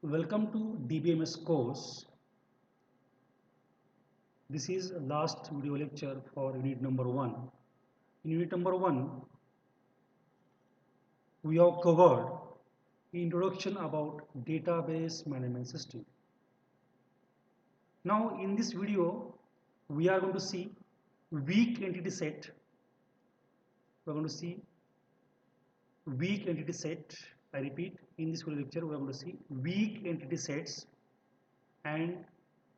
Welcome to DBMS course. This is last video lecture for unit number 1. In unit number 1, we have covered introduction about database management system. Now in this video, we are going to see weak entity set. We are going to see weak entity set. I repeat, in this video lecture, we are going to see weak entity sets and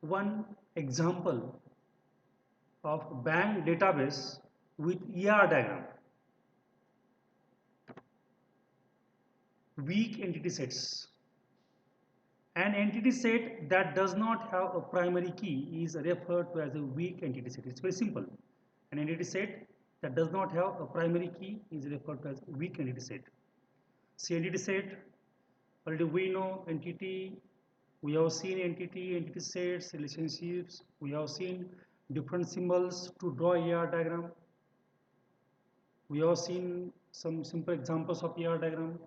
one example of bank database with ER diagram. Weak entity sets. An entity set that does not have a primary key is referred to as a weak entity set. It's very simple. An entity set that does not have a primary key is referred to as a weak entity set. See, entity set, already we know entity, we have seen entity sets, relationships, we have seen different symbols to draw ER diagram. We have seen some simple examples of ER diagram.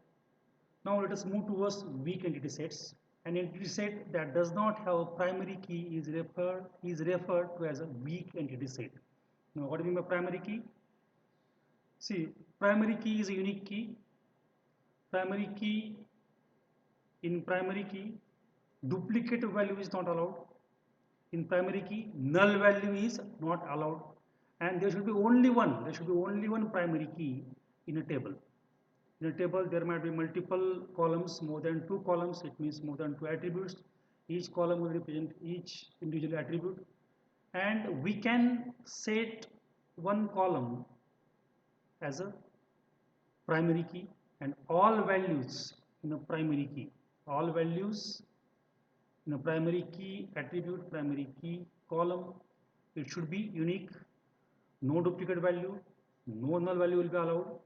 Now let us move towards weak entity sets. An entity set that does not have a primary key is referred to as a weak entity set. Now what do you mean by primary key? See, primary key is a unique key. Primary key, in primary key, duplicate value is not allowed. In primary key, null value is not allowed. And there should be only one primary key in a table. In a table, there might be multiple columns, more than 2 columns, it means more than 2 attributes. Each column will represent each individual attribute. And we can set one column as a primary key and all values in a primary key. All values in a primary key attribute, primary key column, it should be unique, no duplicate value, no null value will be allowed.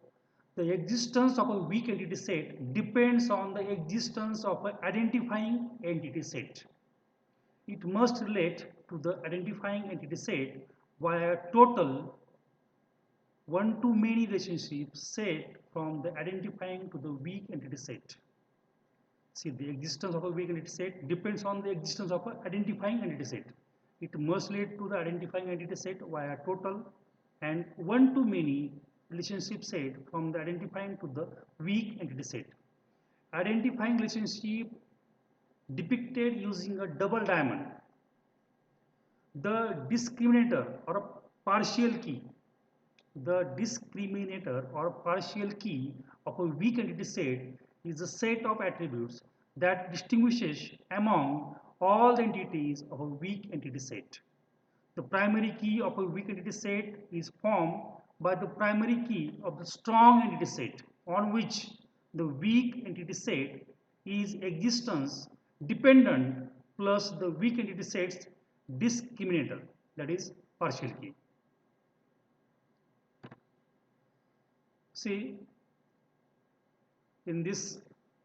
The existence of a weak entity set depends on the existence of an identifying entity set. It must relate to the identifying entity set via a total one-to-many relationship set from the identifying to the weak entity set. See, the existence of a weak entity set depends on the existence of an identifying entity set. It must relate to the identifying entity set via total and one-to-many relationship set from the identifying to the weak entity set. Identifying relationship depicted using a double diamond. The discriminator or a partial key, of a weak entity set is a set of attributes that distinguishes among all the entities of a weak entity set. The primary key of a weak entity set is formed by the primary key of the strong entity set on which the weak entity set is existence dependent plus the weak entity set's discriminator, that is partial key. See, in this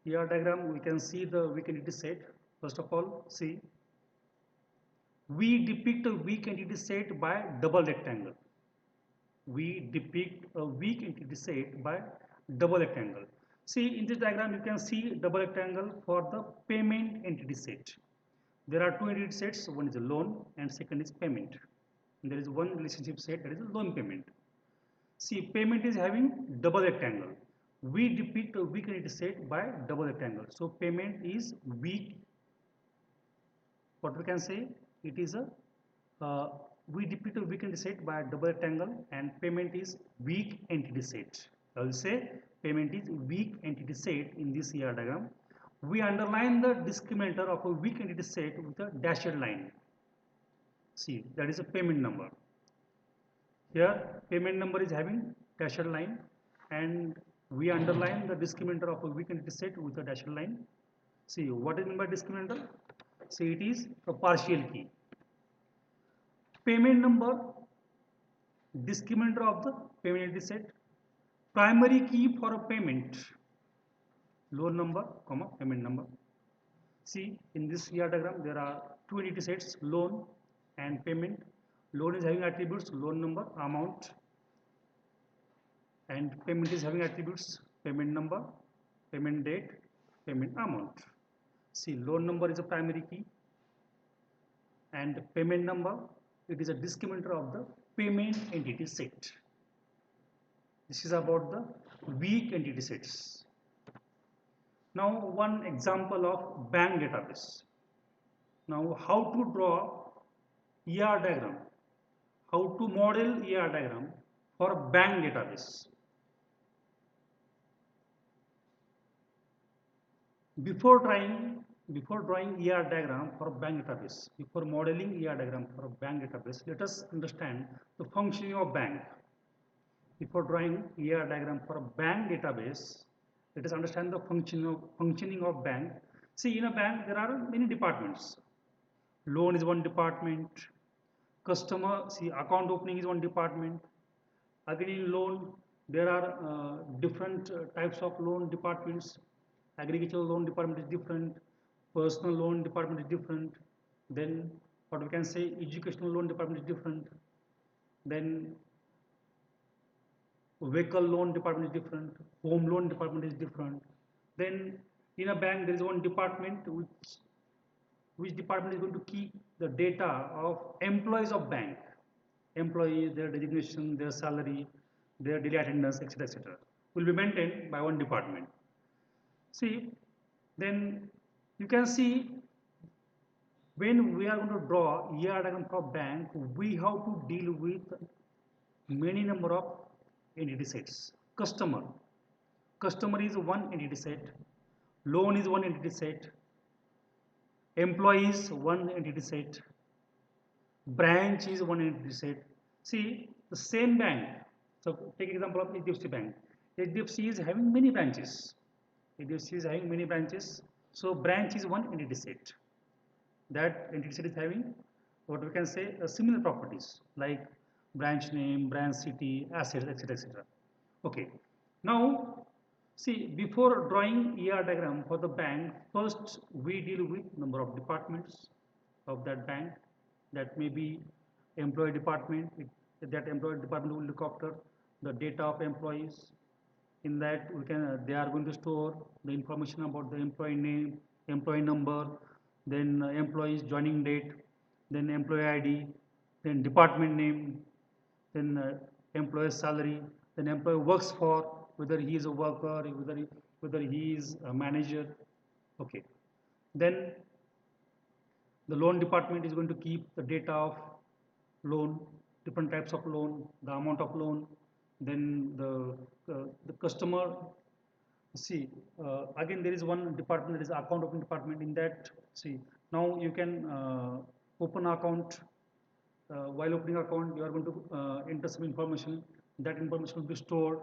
ER diagram we can see the weak entity set. First of all, see, we depict a weak entity set by double rectangle. We depict a weak entity set by double rectangle. See, in this diagram you can see double rectangle for the payment entity set. There are 2 entity sets, one is a loan and second is payment. And there is one relationship set, that is a loan payment. See, payment is having double rectangle. We depict a weak entity set by double rectangle. So payment is weak. What we can say? It is a we depict a weak entity set by a double rectangle and payment is weak entity set. I will say payment is weak entity set in this ER diagram. We underline the discriminator of a weak entity set with a dashed line. See, that is a payment number. Here payment number is having dashed line and we underline the discriminator of a weak entity set with a dashed line. See, what is meant by discriminator? See, it is a partial key. Payment number, discriminator of the payment entity set, primary key for a payment, loan number, comma, payment number. See, in this ER diagram there are 2 entity sets, loan and payment. Loan is having attributes loan number, amount, and payment is having attributes payment number, payment date, payment amount. See, loan number is a primary key, and payment number, it is a discriminator of the payment entity set. This is about the weak entity sets. Now, one example of bank database. Now, how to draw ER diagram, how to model ER diagram for bank database. Before drawing ER diagram for bank database, before modeling ER diagram for bank database, let us understand the functioning of bank. Before drawing ER diagram for a bank database, let us understand the functioning of bank. See, in a bank there are many departments. Loan is one department. Account opening is one department. Again, in loan there are different types of loan departments. Agricultural loan department is different. Personal loan department is different. Then what we can say, educational loan department is different. Then vehicle loan department is different, home loan department is different. Then in a bank there is one department which department is going to keep the data of employees of bank, employees, their designation, their salary, their daily attendance, etc. will be maintained by one department. See, then you can see when we are going to draw ER diagram for bank, we have to deal with many number of entity sets. Customer is one entity set, loan is one entity set, employees one entity set, branch is one entity set. See, the same bank, so take example of HDFC Bank. HDFC is having many branches. HDFC is having many branches, so branch is one entity set. That entity set is having what we can say similar properties like branch name, branch city, assets, etc. Okay. Now, see, before drawing ER diagram for the bank, first we deal with number of departments of that bank. That may be employee department. That employee department will look after the data of employees. In that, they are going to store the information about the employee name, employee number, then employee's joining date, then employee ID, then department name, then employee's salary, then employee works for, whether he is a worker, whether he is a manager. Okay. Then the loan department is going to keep the data of loan, different types of loan, the amount of loan, then the customer. See, again there is one department, that is account opening department. In that, see, now you can open account. While opening account, you are going to enter some information. That information will be stored.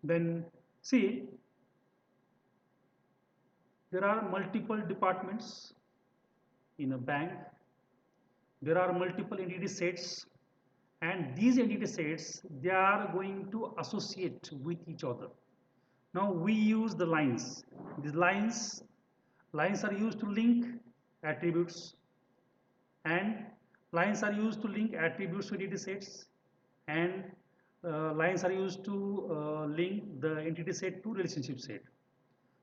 Then see, there are multiple departments in a bank. There are multiple entity sets, and these entity sets, they are going to associate with each other. Now we use the lines. These lines are used to link attributes, and lines are used to link attributes to entity sets, and lines are used to link the entity set to relationship set.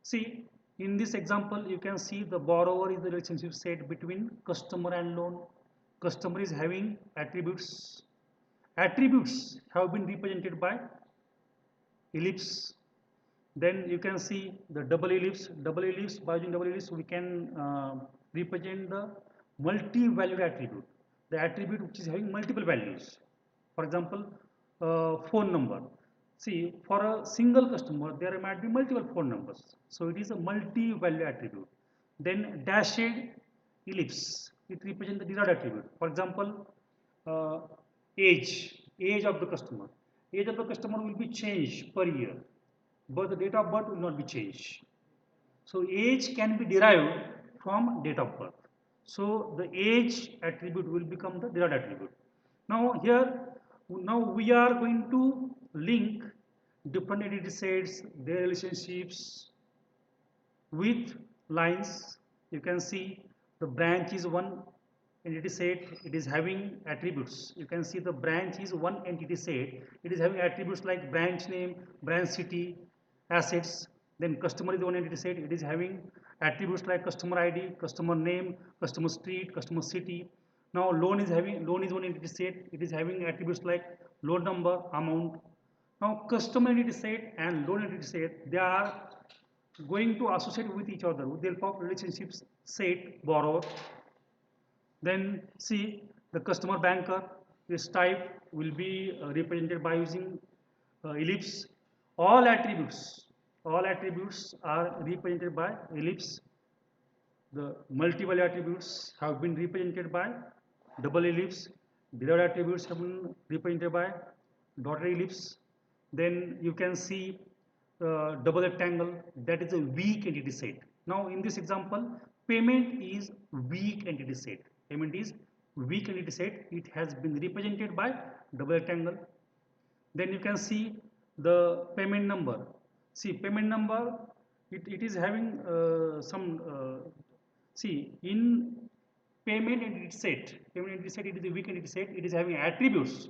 See, in this example, you can see the borrower is the relationship set between customer and loan. Customer is having attributes. Attributes have been represented by ellipse. Then you can see the double ellipse. By using double ellipse, we can represent the multi-valued attribute. The attribute which is having multiple values. For example, phone number. See, for a single customer, there might be multiple phone numbers. So it is a multi-value attribute. Then dashed ellipse, it represents the derived attribute. For example, age of the customer. Age of the customer will be changed per year, but the date of birth will not be changed. So age can be derived from date of birth. So the age attribute will become the derived attribute. Now we are going to link different entity sets, their relationships with lines. You can see the branch is one entity set, it is having attributes. You can see the branch is one entity set, it is having attributes like branch name, branch city, assets, Then customer is one entity set. It is having attributes like customer ID, customer name, customer street, customer city. Now loan is one entity set. It is having attributes like loan number, amount. Now customer entity set and loan entity set, they are going to associate with each other with the help of relationships set borrower. Then see the customer banker, this type will be represented by using ellipse. All attributes, all attributes are represented by ellipse. The multi-value attributes have been represented by double ellipse. Derived attributes have been represented by dotted ellipse. Then you can see double rectangle, that is a weak entity set. Now in this example, payment is weak entity set. Payment is weak entity set. It has been represented by double rectangle. Then you can see the payment number. See payment number, it is having some see in payment entity set, it is a weak entity set. It is having attributes.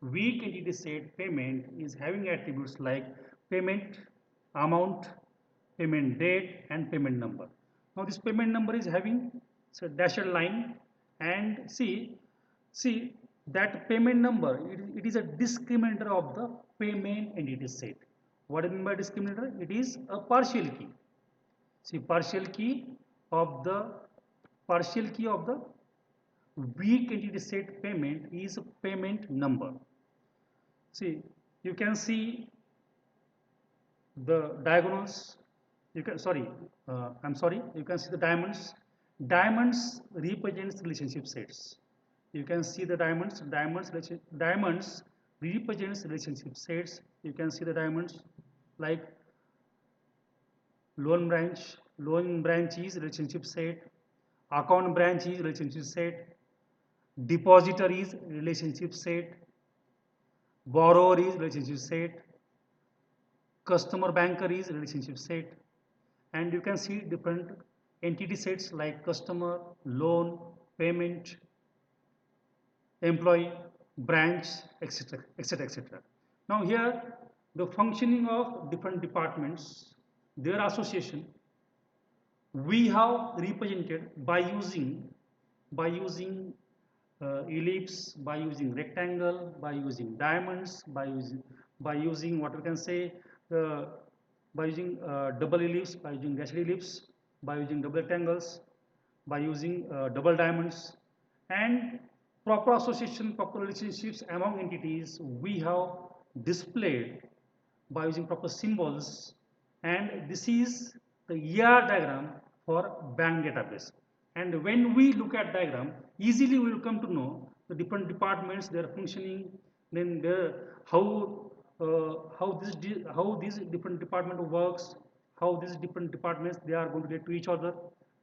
Weak entity set payment is having attributes like payment amount, payment date, and payment number. Now this payment number is having dashed line, and see that payment number, it is a discriminator of the payment entity set. What do I mean by discriminator? It is a partial key. See partial key of the weak entity set payment is a payment number. See you can see the diagonals. You can I'm sorry. You can see the diamonds. Diamonds represents relationship sets. You can see the diamonds. Diamonds represents relationship sets. You can see the diamonds like loan branch. Loan branch is relationship set. Account branch is relationship set. Depositor is relationship set. Borrower is relationship set. Customer banker is relationship set. And you can see different entity sets like customer, loan, payment, employee, branch, etc., etc., etc. Now here the functioning of different departments, their association, we have represented by using ellipse, by using rectangle, by using diamonds, by using what we can say by using double ellipse, by using dashed ellipse, by using double rectangles, by using double diamonds, and proper association, proper relationships among entities we have displayed by using proper symbols. And this is the ER diagram for bank database. And when we look at diagram, easily we will come to know the different departments, their functioning, then how this different department works, how these different departments they are going to relate to each other,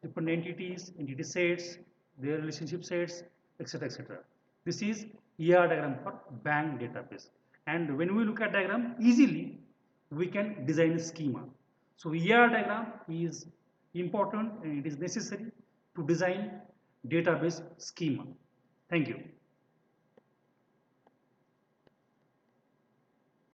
different entities, entity sets, their relationship sets, etc., etc. This is ER diagram for bank database. And when we look at diagram, easily we can design a schema. So ER diagram is important and it is necessary to design database schema. Thank you.